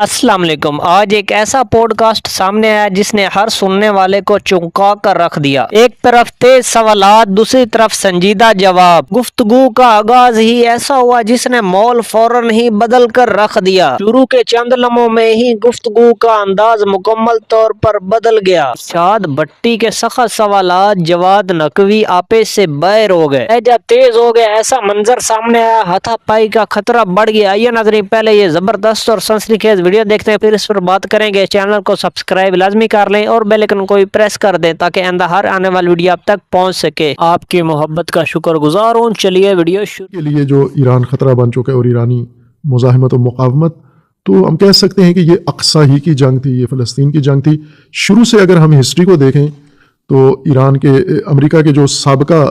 السلام علیکم۔ آج ایک ایسا پوڈ کاسٹ سامنے آیا جس نے ہر سننے والے کو چونکا کر رکھ دیا۔ ایک طرف تیز سوالات، دوسری طرف سنجیدہ جواب۔ گفتگو کا آغاز ہی ایسا ہوا جس نے مول فوراً ہی بدل کر رکھ دیا۔ شروع کے چند لمحوں میں ہی گفتگو کا انداز مکمل طور پر بدل گیا۔ ارشاد بٹی کے سخت سوالات جواد نقوی آپے سے باہر ہو گئے، لہجہ تیز ہو گیا، ایسا منظر سامنے آیا ہاتھا پائی کا خطرہ بڑھ گیا۔ آئیے ناظرین، پہلے یہ زبردست اور سنسنی خیز ویڈیو دیکھتے ہیں، پھر اس پر بات کریں گے۔ چینل کو سبسکرائب لازمی کر لیں اور بیل آئیکن کو بھی پریس کر دیں تاکہ آئندہ ہر آنے والی ویڈیو آپ تک پہنچ سکے۔ آپ کی محبت کا شکر گزار ہوں۔ چلیے ویڈیو شروع کے لیے جو ایران خطرہ بن چکا ہے اور ایرانی مزاحمت و مقاومت، تو ہم کہہ سکتے ہیں کہ یہ اقصی ہی کی جنگ تھی، یہ فلسطین کی جنگ تھی۔ شروع سے اگر ہم ہسٹری کو دیکھیں تو ایران کے امریکہ کے جو سابقہ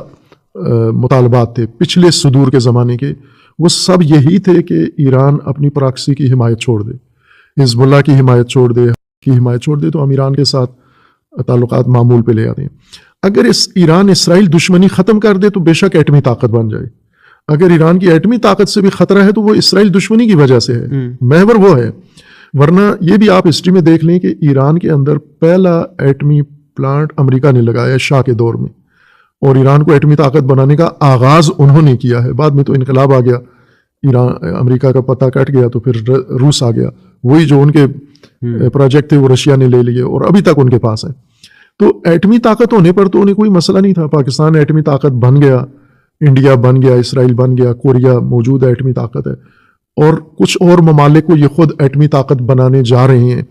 مطالبات تھے پچھلے صدور کے زمانے کے، وہ سب یہی تھے کہ ایران اپنی پراکسی کی حمایت چھوڑ دے، حزب اللہ کی حمایت چھوڑ دے تو ہم ایران کے ساتھ تعلقات معمول پہ لے آتے ہیں۔ اگر ایران اسرائیل دشمنی ختم کر دے تو بے شک ایٹمی طاقت بن جائے۔ اگر ایران کی ایٹمی طاقت سے بھی خطرہ ہے تو وہ اسرائیل دشمنی کی وجہ سے ہے، محور وہ ہے۔ ورنہ یہ بھی آپ ہسٹری میں دیکھ لیں کہ ایران کے اندر پہلا ایٹمی پلانٹ امریکہ نے لگایا شاہ کے دور میں، اور ایران کو ایٹمی طاقت بنانے کا آغاز انہوں نے کیا ہے۔ بعد میں تو انقلاب آ گیا، امریکہ کا پتہ کٹ گیا تو پھر روس آ گیا، وہی جو ان کے پروجیکٹ تھے وہ رشیا نے لے لیے اور ابھی تک ان کے پاس ہیں۔ تو ایٹمی طاقت ہونے پر تو انہیں کوئی مسئلہ نہیں تھا۔ پاکستان ایٹمی طاقت بن گیا، انڈیا بن گیا، اسرائیل بن گیا، کوریا موجود ہے، ایٹمی طاقت ہے، اور کچھ اور ممالک کو یہ خود ایٹمی طاقت بنانے جا رہے ہیں۔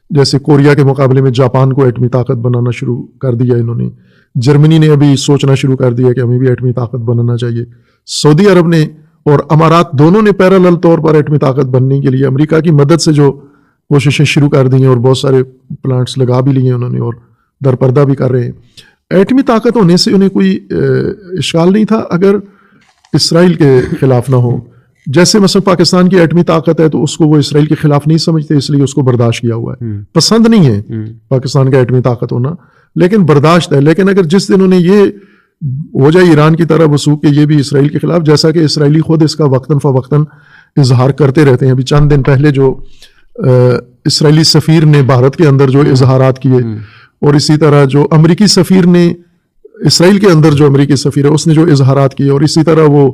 جیسے کوریا کے مقابلے میں جاپان کو ایٹمی طاقت بنانا شروع کر دیا انہوں نے، جرمنی نے ابھی سوچنا شروع کر دیا کہ ہمیں بھی ایٹمی طاقت بنانا چاہیے، سعودی عرب نے اور امارات دونوں نے پیرالل طور پر ایٹمی طاقت بننے کے لیے امریکہ کی مدد سے جو کوششیں شروع کر دی ہیں اور بہت سارے پلانٹس لگا بھی لیے انہوں نے اور درپردہ بھی کر رہے ہیں۔ ایٹمی طاقت ہونے سے انہیں کوئی اشکال نہیں تھا اگر اسرائیل کے خلاف نہ ہو۔ جیسے مثلا پاکستان کی ایٹمی طاقت ہے تو اس کو وہ اسرائیل کے خلاف نہیں سمجھتے، اس لیے اس کو برداشت کیا ہوا ہے۔ پسند نہیں ہے پاکستان کا ایٹمی طاقت ہونا، لیکن برداشت ہے۔ لیکن اگر جس دن انہیں یہ ہو جائے ایران کی طرح وثوق کہ یہ بھی اسرائیل کے خلاف، جیسا کہ اسرائیلی خود اس کا وقتاً فوقتاً اظہار کرتے رہتے ہیں۔ ابھی چند دن پہلے جو اسرائیلی سفیر نے بھارت کے اندر جو اظہارات کیے، اور اسی طرح جو امریکی سفیر نے اسرائیل کے اندر جو امریکی سفیر ہے اس نے جو اظہارات کیے، اور اسی طرح وہ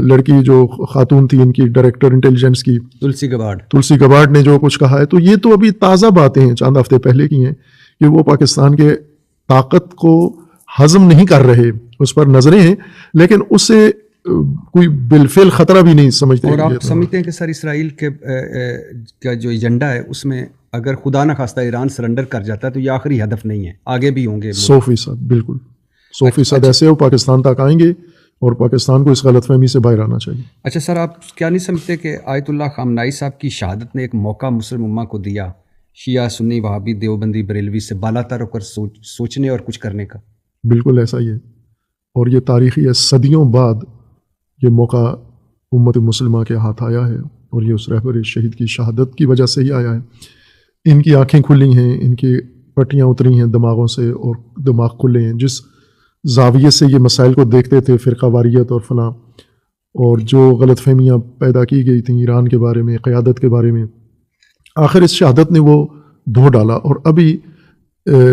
لڑکی جو خاتون تھی ان کی ڈائریکٹر انٹیلیجنس کی تلسی گبارڈ نے جو کچھ کہا ہے، تو یہ تو ابھی تازہ باتیں ہیں، چند ہفتے پہلے کی ہیں، کہ وہ پاکستان کے طاقت کو ہضم نہیں کر رہے، اس پر نظریں ہیں، لیکن اسے کوئی بالفعل خطرہ بھی نہیں سمجھتے۔ اور آپ سمجھتے ہیں کہ سر اسرائیل کا جو ایجنڈا ہے اس میں اگر خدا نہ خواستہ ایران سرنڈر کر جاتا ہے تو یہ آخری ہدف نہیں ہے، آگے بھی ہوں گے 100%، بالکل 100% ایسے وہ پاکستان تک آئیں گے اور پاکستان کو اس غلط فہمی سے باہر آنا چاہیے۔ اچھا سر، آپ کیا نہیں سمجھتے کہ آیت اللہ خامنائی صاحب کی شہادت نے ایک موقع مسلم امہ کو دیا شیعہ سنی وہابی دیوبندی بریلوی سے بالا تر ہو کر سوچنے اور کچھ کرنے کا؟ بالکل ایسا ہی ہے، اور یہ تاریخی ہے، صدیوں بعد یہ موقع امت مسلمہ کے ہاتھ آیا ہے، اور یہ اس رہبر شہید کی شہادت کی وجہ سے ہی آیا ہے۔ ان کی آنکھیں کھلی ہیں، ان کی پٹیاں اتری ہیں دماغوں سے، اور دماغ کھلے ہیں۔ جس زاویے سے یہ مسائل کو دیکھتے تھے، فرقہ واریت اور فلاں، اور جو غلط فہمیاں پیدا کی گئی تھیں ایران کے بارے میں، قیادت کے بارے میں، آخر اس شہادت نے وہ دھو ڈالا، اور ابھی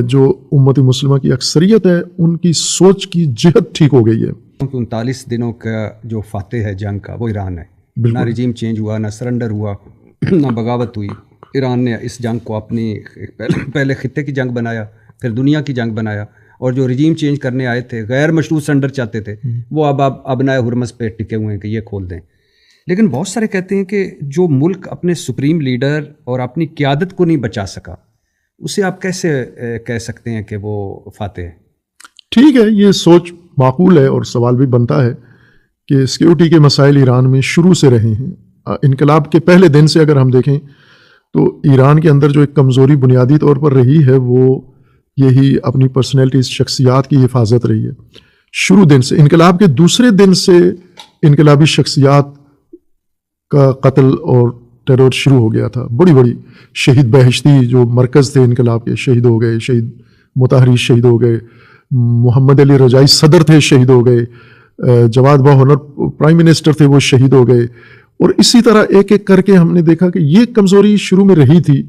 جو امت مسلمہ کی اکثریت ہے ان کی سوچ کی جہت ٹھیک ہو گئی ہے۔ 39 دنوں کا جو فاتح ہے جنگ کا وہ ایران ہے، نہ رجیم چینج ہوا، نہ سرنڈر ہوا، نہ بغاوت ہوئی۔ ایران نے اس جنگ کو اپنی پہلے خطے کی جنگ بنایا، پھر دنیا کی جنگ بنایا، اور جو رجیم چینج کرنے آئے تھے، غیر مشروط سرنڈر چاہتے تھے، وہ اب ابنائے حرمز پہ ٹکے ہوئے ہیں کہ یہ کھول دیں۔ لیکن بہت سارے کہتے ہیں کہ جو ملک اپنے سپریم لیڈر اور اپنی قیادت کو نہیں بچا سکا، اسے آپ کیسے کہہ سکتے ہیں کہ وہ فاتح ہے؟ ٹھیک ہے، یہ سوچ معقول ہے، اور سوال بھی بنتا ہے کہ سیکیورٹی کے مسائل ایران میں شروع سے رہے ہیں۔ انقلاب کے پہلے دن سے اگر ہم دیکھیں تو ایران کے اندر جو ایک کمزوری بنیادی طور پر رہی ہے وہ یہی اپنی پرسنالٹیز، شخصیات کی حفاظت رہی ہے۔ شروع دن سے، انقلاب کے دوسرے دن سے انقلابی شخصیات کا قتل اور ٹیرور شروع ہو گیا تھا۔ بڑی بڑی شہید بہشتی جو مرکز تھے انقلاب کے، شہید ہو گئے، شہید مطہری شہید ہو گئے، محمد علی رجائی صدر تھے شہید ہو گئے، جواد با ہنر پرائم منسٹر تھے وہ شہید ہو گئے، اور اسی طرح ایک ایک کر کے ہم نے دیکھا کہ یہ کمزوری شروع میں رہی تھی،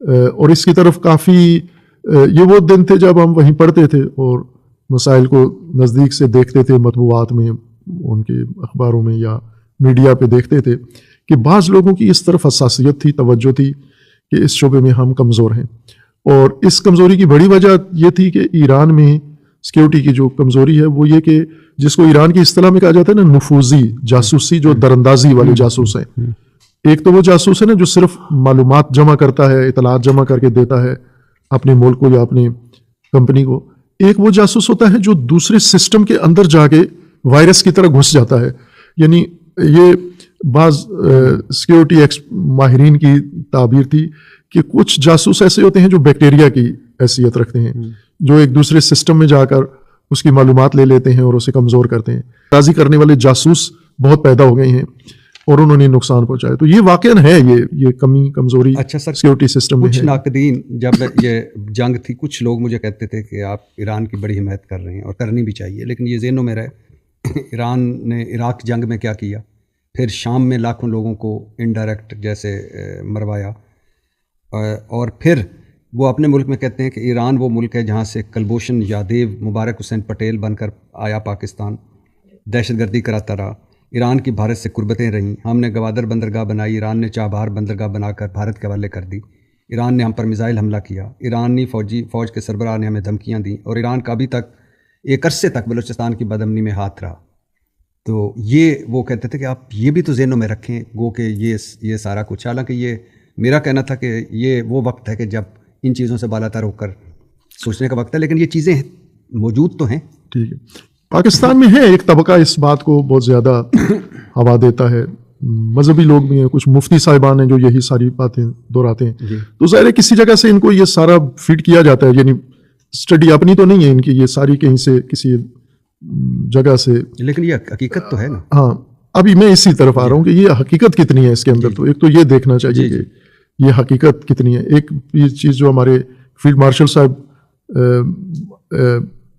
اور اس کی طرف کافی یہ وہ دن تھے جب ہم وہیں پڑھتے تھے اور مسائل کو نزدیک سے دیکھتے تھے، مطبوعات میں، ان کے اخباروں میں یا میڈیا پہ دیکھتے تھے کہ بعض لوگوں کی اس طرف حساسیت تھی، توجہ تھی کہ اس شعبے میں ہم کمزور ہیں. اور اس کمزوری کی بڑی وجہ یہ تھی کہ ایران میں سیکیورٹی کی جو کمزوری ہے وہ یہ کہ جس کو ایران کی اصطلاح میں کہا جاتا ہے نا نفوذی جاسوسی، جو دراندازی والے جاسوس ہیں. ایک تو وہ جاسوس ہے نا جو صرف معلومات جمع کرتا ہے، اطلاعات جمع کر کے دیتا ہے اپنے ملک کو یا اپنی کمپنی کو. ایک وہ جاسوس ہوتا ہے جو دوسرے سسٹم کے اندر جا کے وائرس کی طرح گھس جاتا ہے. یعنی یہ بعض سیکیورٹی ماہرین کی تعبیر تھی کہ کچھ جاسوس ایسے ہوتے ہیں جو بیکٹیریا کی حیثیت رکھتے ہیں، جو ایک دوسرے سسٹم میں جا کر اس کی معلومات لے لیتے ہیں اور اسے کمزور کرتے ہیں. راضی کرنے والے جاسوس بہت پیدا ہو گئے ہیں اور انہوں نے نقصان پہنچایا. تو یہ واقعاً ہے یہ کمی کمزوری سیکیورٹی سسٹم میں ہے. کچھ ناقدین جب یہ جنگ تھی، کچھ لوگ مجھے کہتے تھے کہ آپ ایران کی بڑی حمایت کر رہے ہیں اور کرنی بھی چاہیے، لیکن یہ ذہنوں میں رہے ایران نے عراق جنگ میں کیا کیا، پھر شام میں لاکھوں لوگوں کو انڈائریکٹ جیسے مروایا، اور پھر وہ اپنے ملک میں کہتے ہیں کہ ایران وہ ملک ہے جہاں سے کلبھوشن یادیو مبارک حسین پٹیل بن کر آیا پاکستان، دہشت گردی کراتا رہا، ایران کی بھارت سے قربتیں رہیں، ہم نے گوادر بندرگاہ بنائی، ایران نے چابہار بندرگاہ بنا کر بھارت کے حوالے کر دی، ایران نے ہم پر میزائل حملہ کیا، ایرانی فوج کے سربراہ نے ہمیں دھمکیاں دیں، اور ایران کا ابھی تک ایک عرصے تک بلوچستان کی بدامنی میں ہاتھ رہا. تو یہ وہ کہتے تھے کہ آپ یہ بھی تو ذہنوں میں رکھیں گو کہ یہ سارا کچھ. حالانکہ یہ میرا کہنا تھا کہ یہ وہ وقت ہے کہ جب ان چیزوں سے بالاتر ہو کر سوچنے کا وقت ہے، لیکن یہ چیزیں موجود تو ہیں. ٹھیک ہے، پاکستان میں ہے ایک طبقہ اس بات کو بہت زیادہ ہوا دیتا ہے، مذہبی لوگ بھی ہیں، کچھ مفتی صاحبان ہیں جو یہی ساری باتیں دہراتے ہیں. تو ظاہر ہے کسی جگہ سے ان کو یہ سارا فیڈ کیا جاتا ہے، یعنی اسٹڈی اپنی تو نہیں ہے ان کی، یہ ساری کہیں سے کسی جگہ سے. لیکن یہ حقیقت تو ہے نا. ہاں، ابھی میں اسی طرف آ رہا ہوں کہ یہ حقیقت کتنی ہے اس کے اندر. تو ایک تو یہ دیکھنا چاہیے کہ یہ حقیقت کتنی ہے. ایک یہ چیز جو ہمارے فیلڈ مارشل صاحب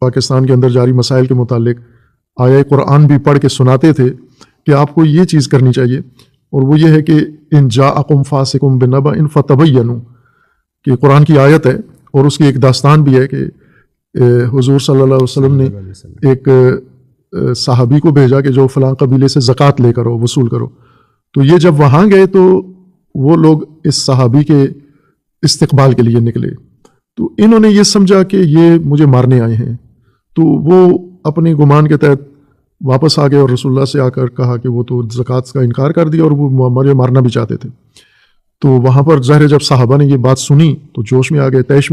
پاکستان کے اندر جاری مسائل کے متعلق آیہ قرآن بھی پڑھ کے سناتے تھے کہ آپ کو یہ چیز کرنی چاہیے، اور وہ یہ ہے کہ ان جاءکم فاسق بنبأ فتبینوا، کہ قرآن کی آیت ہے اور اس کی ایک داستان بھی ہے کہ حضور صلی اللہ علیہ وسلم نے ایک صحابی کو بھیجا کہ جو فلاں قبیلے سے زکوٰۃ لے کرو، وصول کرو. تو یہ جب وہاں گئے تو وہ لوگ اس صحابی کے استقبال کے لیے نکلے، تو انہوں نے یہ سمجھا کہ یہ مجھے مارنے آئے ہیں، تو وہ اپنے گمان کے تحت واپس آ گئے اور رسول اللہ سے آ کر کہا کہ وہ تو زکوٰۃ کا انکار کر دیا اور وہ مجھے مارنا بھی چاہتے تھے. تو وہاں پر ظاہر جب صحابہ نے یہ بات سنی تو جوش میں آ گئے، تیش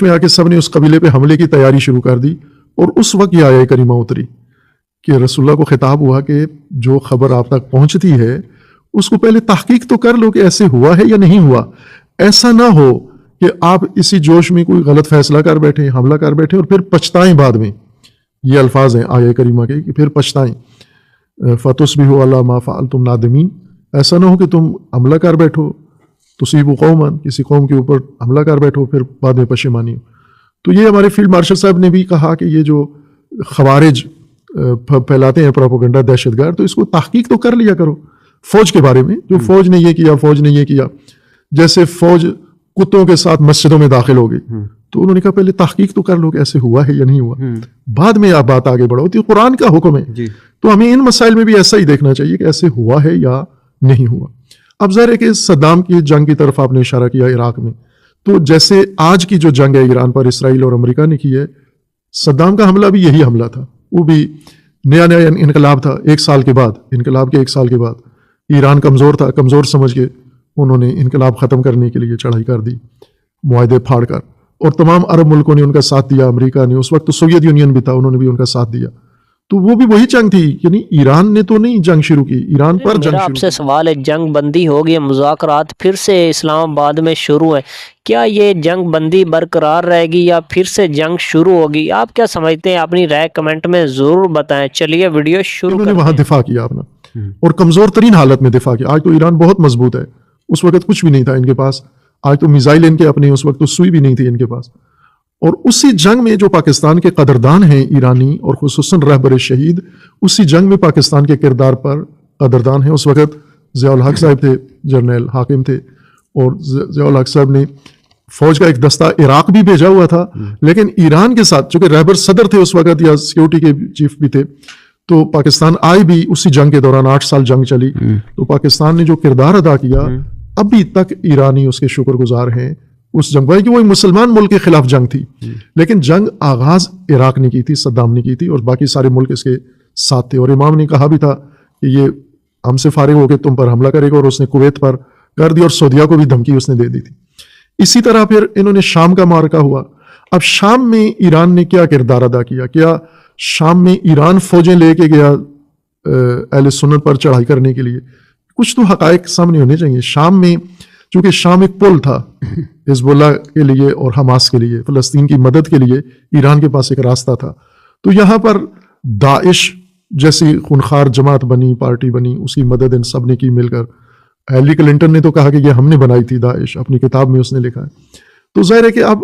میں آ کے سب نے اس قبیلے پہ حملے کی تیاری شروع کر دی. اور اس وقت یہ آیہ کریمہ اتری کہ رسول اللہ کو خطاب ہوا کہ جو خبر آپ تک پہنچتی ہے اس کو پہلے تحقیق تو کر لو کہ ایسے ہوا ہے یا نہیں ہوا. ایسا نہ ہو کہ آپ اسی جوش میں کوئی غلط فیصلہ کر بیٹھیں، حملہ کر بیٹھیں اور پھر پچھتائیں بعد میں. یہ الفاظ ہیں آیہ کریمہ کے کہ پھر پچھتائیں. فَتُصْبِحُوا عَلَىٰ مَا فَعَلْتُمْ نَادِمِينَ. ایسا نہ ہو کہ تم حملہ کر بیٹھو، تصیبوا قوما، کسی قوم کے اوپر حملہ کر بیٹھو پھر بعد میں پشیمانی ہو. تو یہ ہمارے فیلڈ مارشل صاحب نے بھی کہا کہ یہ جو خوارج پھیلاتے ہیں پروپیگنڈا، دہشت گرد، تو اس کو تحقیق تو کر لیا کرو فوج کے بارے میں، جو فوج نے یہ کیا، فوج نے یہ کیا. جیسے فوج کتوں کے ساتھ مسجدوں میں داخل ہو گئی تو انہوں نے کہا پہلے تحقیق تو کر لو کہ ایسے ہوا ہے یا نہیں ہوا، بعد میں آپ بات آگے بڑھو. تو قرآن کا حکم ہے. تو ہمیں ان مسائل میں بھی ایسا ہی دیکھنا چاہیے کہ ایسے ہوا ہے یا نہیں ہوا. اب ظاہر ہے کہ صدام کی جنگ کی طرف آپ نے اشارہ کیا عراق میں، تو جیسے آج کی جو جنگ ہے ایران پر اسرائیل اور امریکہ نے کی ہے، صدام کا حملہ بھی یہی حملہ تھا. وہ بھی نیا انقلاب تھا. انقلاب کے ایک سال کے بعد ایران کمزور تھا، کمزور سمجھ کے انہوں نے انقلاب ختم کرنے کے لیے چڑھائی کر دی معاہدے پھاڑ کر، اور تمام عرب ملکوں نے ان کا ساتھ دیا. امریکہ نے، اس وقت تو سوویت یونین بھی تھا، انہوں نے بھی ان کا ساتھ دیا. تو وہ بھی وہی جنگ تھی، یعنی ایران نے تو نہیں جنگ شروع کی، ایران پر جنگ شروع. آپ سے سوال ہے، جنگ بندی ہو گئی، مذاکرات پھر سے اسلام آباد میں شروع ہیں، کیا یہ جنگ بندی برقرار رہے گی یا پھر سے جنگ شروع ہوگی؟ آپ کیا سمجھتے ہیں؟ اپنی رائے کمنٹ میں ضرور بتائیں. چلیے ویڈیو شروع کرتے ہیں. وہاں دفاع کیا آپ نے، اور کمزور ترین حالت میں دفاع کیا. آج تو ایران بہت مضبوط ہے، اس وقت کچھ بھی نہیں تھا ان کے پاس. آج تو میزائل ان کے اپنے، اس وقت تو سوئی بھی نہیں تھی ان کے پاس. اور اسی جنگ میں جو پاکستان کے قدردان ہیں ایرانی، اور خصوصاً رہبر شہید، اسی جنگ میں پاکستان کے کردار پر قدردان ہیں. اس وقت ضیاء الحق صاحب تھے, جنرل حاکم تھے, اور ضیاء الحق صاحب نے فوج کا ایک دستہ عراق بھی بھیجا ہوا تھا, لیکن ایران کے ساتھ چونکہ رہبر صدر تھے اس وقت یا سیکورٹی کے چیف بھی تھے, تو پاکستان آئے بھی اسی جنگ کے دوران 8 سال جنگ چلی. تو پاکستان نے جو کردار ادا کیا ابھی تک ایرانی اس کے شکر گزار ہیں اس جنگ کہ وہ ایک مسلمان ملک کے خلاف جنگ تھی, لیکن جنگ آغاز عراق نے کی تھی, صدام نے کی تھی, اور باقی سارے ملک اس کے ساتھ تھے. اور امام نے کہا بھی تھا کہ یہ ہم سے فارغ ہو کے تم پر حملہ کرے گا, اور اس نے کویت پر کر دی اور سعودیہ کو بھی دھمکی اس نے دے دی تھی. اسی طرح پھر انہوں نے شام کا معرکہ ہوا. اب شام میں ایران نے کیا کردار ادا کیا؟ کیا شام میں ایران فوجیں لے کے گیا اہل سنت پر چڑھائی کرنے کے لیے؟ کچھ تو حقائق سامنے ہونے چاہیے. شام میں چونکہ شام ایک پل تھا حزب اللہ کے لیے اور حماس کے لیے, فلسطین کی مدد کے لیے ایران کے پاس ایک راستہ تھا. تو یہاں پر داعش جیسی خونخوار جماعت بنی, پارٹی بنی, اس کی مدد ان سب نے کی مل کر. ہیلری کلنٹن نے تو کہا کہ یہ ہم نے بنائی تھی داعش, اپنی کتاب میں اس نے لکھا ہے. تو ظاہر ہے کہ اب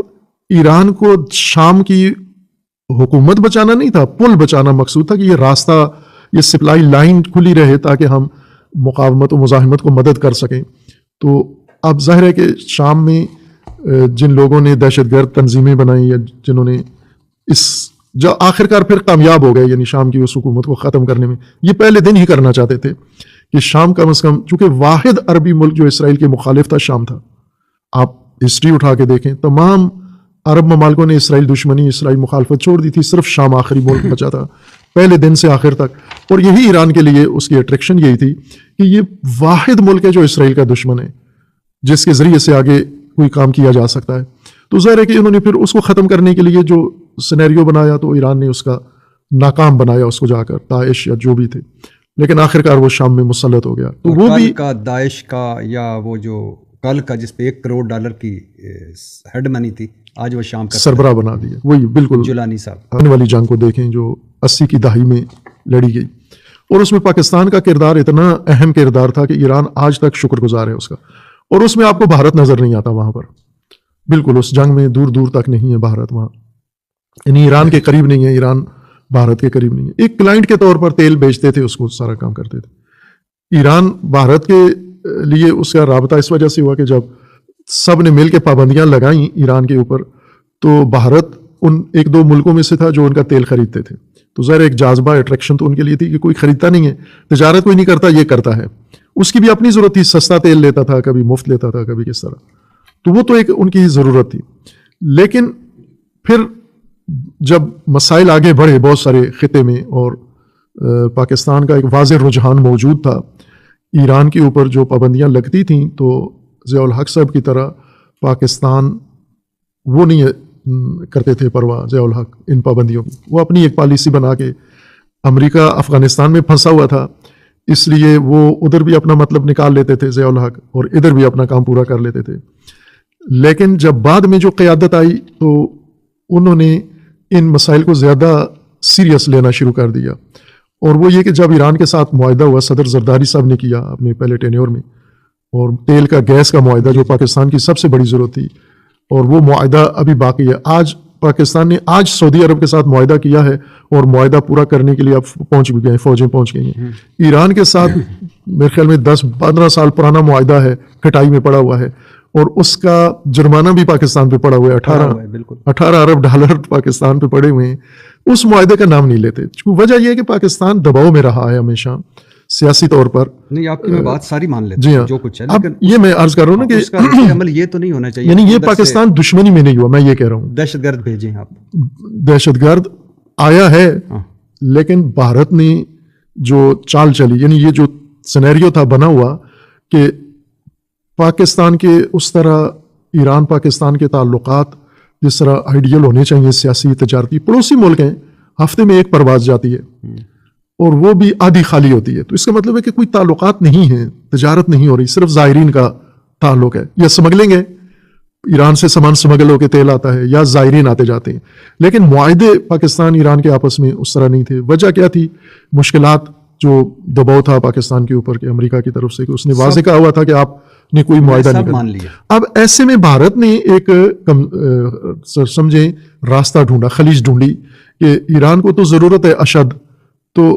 ایران کو شام کی حکومت بچانا نہیں تھا, پل بچانا مقصود تھا کہ یہ راستہ, یہ سپلائی لائن کھلی رہے تاکہ ہم مقاومت و مزاحمت کو مدد کر سکیں. تو اب ظاہر ہے کہ شام میں جن لوگوں نے دہشت گرد تنظیمیں بنائیں یا جنہوں نے اس جو آخرکار پھر کامیاب ہو گئے, یعنی شام کی اس حکومت کو ختم کرنے میں, یہ پہلے دن ہی کرنا چاہتے تھے کہ شام کم از کم, چونکہ واحد عربی ملک جو اسرائیل کے مخالف تھا شام تھا. آپ ہسٹری اٹھا کے دیکھیں, تمام عرب ممالکوں نے اسرائیل دشمنی, اسرائیل مخالفت چھوڑ دی تھی, صرف شام آخری ملک بچا تھا پہلے دن سے آخر تک. اور یہی ایران کے لیے اس کی اٹریکشن یہی تھی کہ یہ واحد ملک ہے جو اسرائیل کا دشمن ہے, جس کے ذریعے سے آگے کوئی کام کیا جا سکتا ہے. تو ظاہر ہے کہ انہوں نے پھر اس کو ختم کرنے کے لیے جو سینیریو بنایا تو ایران نے اس کا ناکام بنایا اس کو جا کر, داعش یا جو بھی تھے, لیکن آخرکار وہ شام میں مسلط ہو گیا. تو وہ بھی کا داعش کا یا وہ جو کل کا جس پہ $1 کروڑ کی ہیڈ منی تھی, آج وہ شام کا سربراہ بنا دیا. وہی بالکل جولانی صاحب. آنے والی جنگ کو دیکھیں جو 80 کی دہائی میں لڑی گئی, اور اس میں پاکستان کا کردار اتنا اہم کردار تھا کہ ایران آج تک شکر گزار ہے اس کا. اور اس میں آپ کو بھارت نظر نہیں آتا وہاں پر, بالکل اس جنگ میں دور دور تک نہیں ہے بھارت وہاں, یعنی ایران کے قریب نہیں ہے, ایران بھارت کے قریب نہیں ہے. ایک کلائنٹ کے طور پر تیل بیچتے تھے, اس کو سارا کام کرتے تھے. ایران بھارت کے لیے اس کا رابطہ اس وجہ سے ہوا کہ جب سب نے مل کے پابندیاں لگائیں ایران کے اوپر, تو بھارت ان 1-2 ملکوں میں سے تھا جو ان کا تیل خریدتے تھے. تو ظاہر ایک جاذبہ اٹریکشن تو ان کے لیے تھی کہ کوئی خریدتا نہیں ہے, تجارت کوئی نہیں کرتا, یہ کرتا ہے. اس کی بھی اپنی ضرورت تھی, سستا تیل لیتا تھا, کبھی مفت لیتا تھا, کبھی کس طرح. تو وہ تو ایک ان کی ضرورت تھی. لیکن پھر جب مسائل آگے بڑھے بہت سارے خطے میں, اور پاکستان کا ایک واضح رجحان موجود تھا ایران کے اوپر, جو پابندیاں لگتی تھیں, تو ضیاء الحق صاحب کی طرح پاکستان وہ نہیں کرتے تھے پرواہ ضیاء الحق ان پابندیوں کی. وہ اپنی ایک پالیسی بنا کے, امریکہ افغانستان میں پھنسا ہوا تھا, اس لیے وہ ادھر بھی اپنا مطلب نکال لیتے تھے ضیاء الحق, اور ادھر بھی اپنا کام پورا کر لیتے تھے. لیکن جب بعد میں جو قیادت آئی تو انہوں نے ان مسائل کو زیادہ سیریس لینا شروع کر دیا. اور وہ یہ کہ جب ایران کے ساتھ معاہدہ ہوا, صدر زرداری صاحب نے کیا اپنے پہلے ٹینیور میں, اور تیل کا گیس کا معاہدہ جو پاکستان کی سب سے بڑی ضرورت تھی, اور وہ معاہدہ ابھی باقی ہے. آج پاکستان نے آج سعودی عرب کے ساتھ معاہدہ کیا ہے, اور معاہدہ پورا کرنے کے لیے اب پہنچ بھی گئے ہیں, فوجیں پہنچ گئی ہیں. ایران کے ساتھ میرے خیال میں 10-15 سال پرانا معاہدہ ہے, کٹائی میں پڑا ہوا ہے, اور اس کا جرمانہ بھی پاکستان پہ پڑا ہوا ہے. 18 ارب ڈالر پاکستان پہ پڑے ہوئے ہیں. اس معاہدے کا نام نہیں لیتے. وجہ یہ ہے کہ پاکستان دباؤ میں رہا ہے ہمیشہ سیاسی طور پر. نہیں, آپ کی میں بات ساری مان لیتا جی ہوں ہاں, جو کچھ ہے, اب یہ میں عرض کر رہا ہوں نا کہ اس کا عمل یہ تو نہیں ہونا چاہیے, یعنی یہ پاکستان دشمنی میں نہیں ہوا, میں یہ کہہ رہا ہوں دہشت گرد بھیجیں آپ. دہشت گرد آیا ہے, لیکن بھارت نے جو چال چلی, یعنی یہ جو سینیریو تھا بنا ہوا کہ پاکستان کے اس طرح ایران پاکستان کے تعلقات جس طرح آئیڈیل ہونے چاہیے, سیاسی تجارتی, پڑوسی ملک ہیں, ہفتے میں ایک پرواز جاتی ہے اور وہ بھی آدھی خالی ہوتی ہے. تو اس کا مطلب ہے کہ کوئی تعلقات نہیں ہیں, تجارت نہیں ہو رہی, صرف زائرین کا تعلق ہے. یا سمگلنگ ہے, ایران سے سامان سمگل ہو کے تیل آتا ہے, یا زائرین آتے جاتے ہیں. لیکن معاہدے پاکستان ایران کے آپس میں اس طرح نہیں تھے. وجہ کیا تھی؟ مشکلات, جو دباؤ تھا پاکستان کے اوپر کہ امریکہ کی طرف سے, کہ اس نے واضح کہا ہوا تھا کہ آپ نے کوئی معاہدہ نہیں کرنا. اب ایسے میں بھارت نے ایک سمجھیں راستہ ڈھونڈا, خلیج ڈھونڈی کہ ایران کو تو ضرورت ہے اشد, تو